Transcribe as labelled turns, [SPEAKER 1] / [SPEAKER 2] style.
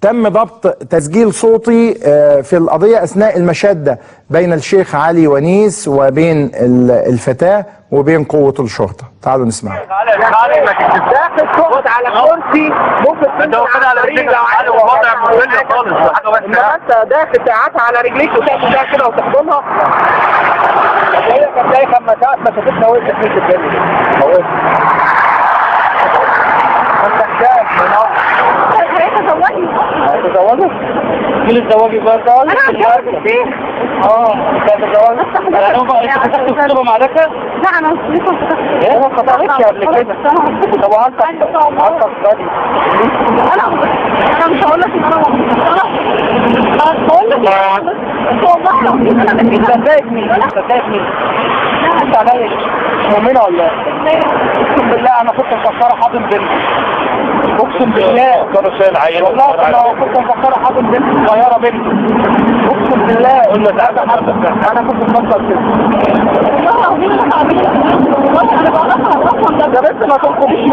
[SPEAKER 1] تم ضبط تسجيل صوتي في القضية أثناء المشادة بين الشيخ علي ونيس وبين الفتاة وبين قوة الشرطة. تعالوا نسمع.
[SPEAKER 2] داخل تقعد على كرسي ممكن تقعد على رجليك على وضع مختلف خالص حاجة وحشة. انما انت داخل تقعدها على رجليك وتاخد ده كده وتحضنها. هي كانت زي لما ساعة ما شافتنا وقفت في الدنيا. ما تحتاج من تزوجي؟ مين الزواجي بقى؟ انا هتجوز. انت هتتجوزي؟ يعني هو بقى انت فتحت الخطوبه مع دكه؟
[SPEAKER 3] لا انا لسه ما فتحتش.
[SPEAKER 2] ايه ما فتحتش قبل كده؟ طب وانت فاضي؟
[SPEAKER 3] انا مش هقول لك ان انا بقول لك والله العظيم انا
[SPEAKER 2] انت شايف مين؟ انت عليا مؤمنه ولا ايه؟ اقسم بالله انا كنت مفكره حاضن بنت. اقسم بالله كانوا شايل عيل والله انا كنت مفكره حاضن بنت صغيره بنت. اقسم بالله انا كنت مفكر كده والله العظيم انا بعرفها والله انا بعرفها اصلا ده بس ما تنقضيش.